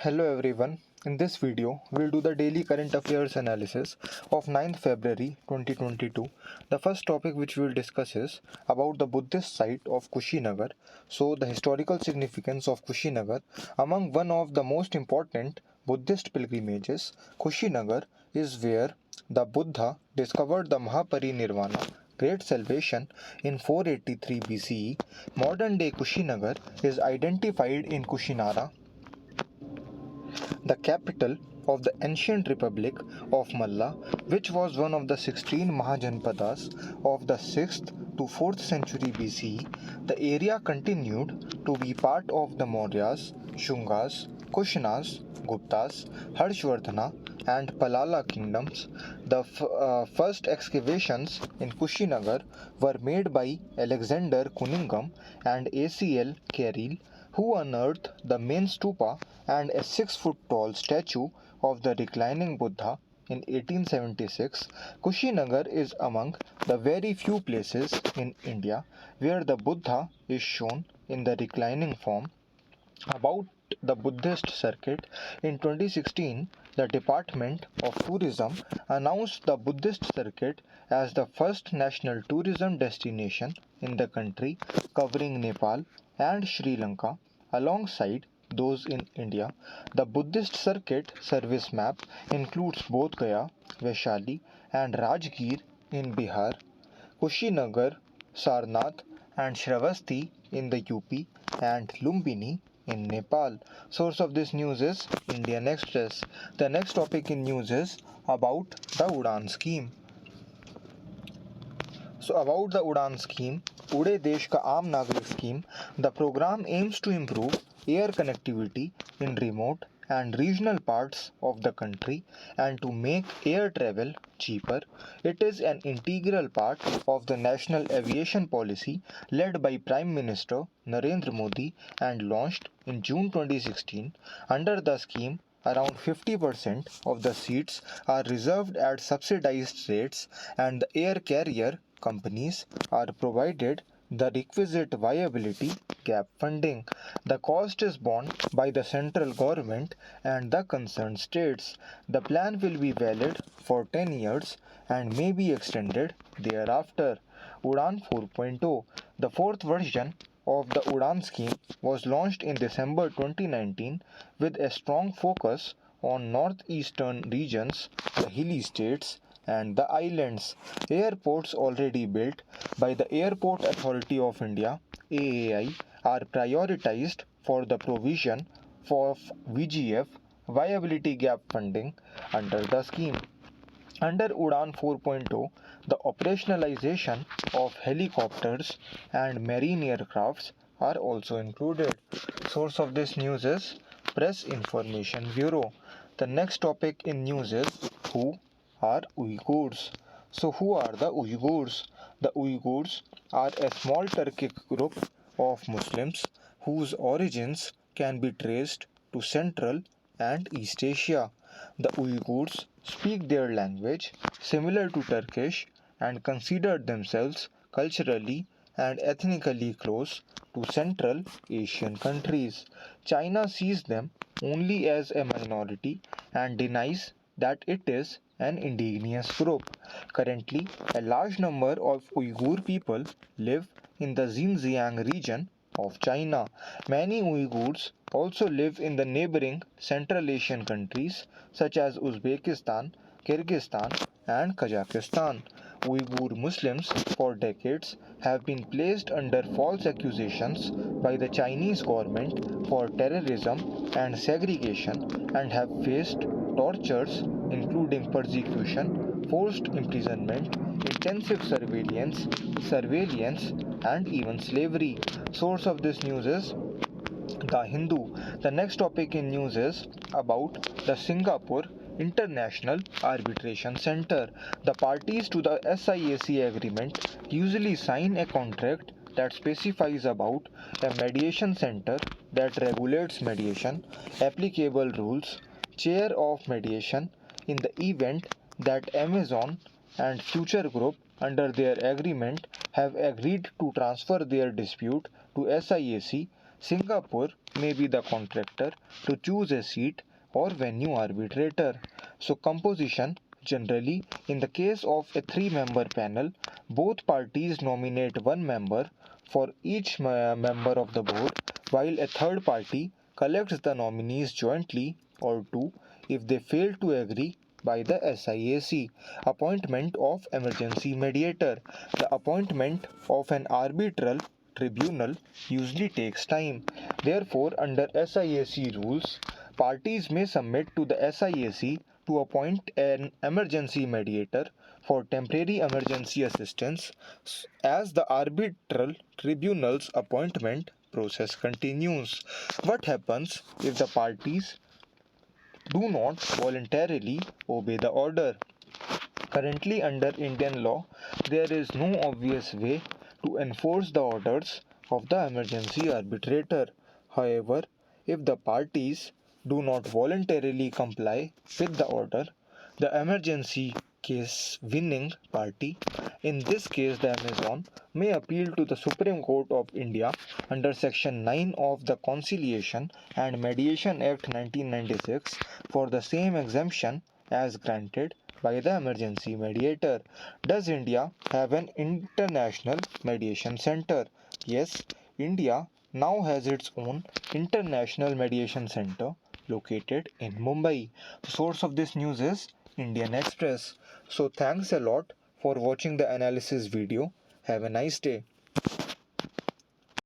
Hello everyone. In this video, we'll do the daily current affairs analysis of 9th February 2022. The first topic which we'll discuss is about the Buddhist site of Kushinagar. So, the historical significance of Kushinagar. Among one of the most important Buddhist pilgrimages, Kushinagar is where the Buddha discovered the Mahaparinirvana, Great Salvation, in 483 BCE. Modern day Kushinagar is identified in Kushinara, the capital of the ancient Republic of Malla, which was one of the 16 Mahajanpadas of the 6th to 4th century BCE. The area continued to be part of the Mauryas, Shungas, Kushnas, Guptas, Harshvardhana, and Palala kingdoms. The first excavations in Kushinagar were made by Alexander Cunningham and ACL Carrel, who unearthed the main stupa and a 6-foot tall statue of the reclining Buddha in 1876. Kushinagar is among the very few places in India where the Buddha is shown in the reclining form. About the Buddhist circuit, in 2016, the Department of Tourism announced the Buddhist circuit as the first national tourism destination in the country, covering Nepal and Sri Lanka alongside those in India. The Buddhist circuit service map includes Bodh Gaya, Vaishali, and Rajgir in Bihar, Kushinagar, Sarnath, and Shravasti in the UP, and Lumbini in Nepal. Source of this news is Indian Express. The next topic in news is about the UDAN scheme. So about the UDAN scheme, Ude Desh Ka Aam Nagrik scheme, the program aims to improve air connectivity in remote and regional parts of the country and to make air travel cheaper. It is an integral part of the national aviation policy led by Prime Minister Narendra Modi and launched in June 2016. Under the scheme, around 50% of the seats are reserved at subsidized rates, and the air carrier companies are provided the requisite viability gap funding. The cost is borne by the central government and the concerned states. The plan will be valid for 10 years and may be extended thereafter. UDAN 4.0, the fourth version of the UDAN scheme, was launched in December 2019 with a strong focus on northeastern regions, the hilly states, and the islands. Airports already built by the Airport Authority of India (AAI) are prioritized for the provision of VGF viability gap funding under the scheme. Under UDAN 4.0, the operationalization of helicopters and marine aircrafts are also included. Source of this news is Press Information Bureau. The next topic in news is who are Uyghurs. So who are the Uyghurs? The Uyghurs are a small Turkic group of Muslims whose origins can be traced to Central and East Asia. The Uyghurs speak their language similar to Turkish and consider themselves culturally and ethnically close to Central Asian countries. China sees them only as a minority and denies that it is an indigenous group. Currently, a large number of Uyghur people live in the Xinjiang region of China. Many Uyghurs also live in the neighboring Central Asian countries such as Uzbekistan, Kyrgyzstan, and Kazakhstan. Uyghur Muslims for decades have been placed under false accusations by the Chinese government for terrorism and segregation and have faced tortures including persecution, forced imprisonment, intensive surveillance, and even slavery. Source of this news is The Hindu. The next topic in news is about the Singapore International Arbitration Center. The parties to the SIAC agreement usually sign a contract that specifies about a mediation center that regulates mediation, applicable rules, chair of mediation in the event that Amazon and Future Group under their agreement have agreed to transfer their dispute to SIAC. Singapore may be the contractor to choose a seat or venue arbitrator. So composition: generally, in the case of a three-member panel, both parties nominate one member for each member of the board, while a third party collects the nominees jointly or two if they fail to agree by the SIAC. Appointment of emergency mediator. The appointment of an arbitral tribunal usually takes time. Therefore, under SIAC rules, parties may submit to the SIAC to appoint an emergency mediator for temporary emergency assistance as the arbitral tribunal's appointment process continues. What happens if the parties do not voluntarily obey the order? Currently, under Indian law, there is no obvious way to enforce the orders of the emergency arbitrator. However, if the parties do not voluntarily comply with the order, the emergency case winning party, in this case the Amazon, may appeal to the Supreme Court of India under Section 9 of the Conciliation and Mediation Act 1996 for the same exemption as granted by the emergency mediator. Does India have an international mediation center? Yes, India now has its own international mediation center located in Mumbai. The source of this news is Indian Express. So thanks a lot for watching the analysis video. Have a nice day.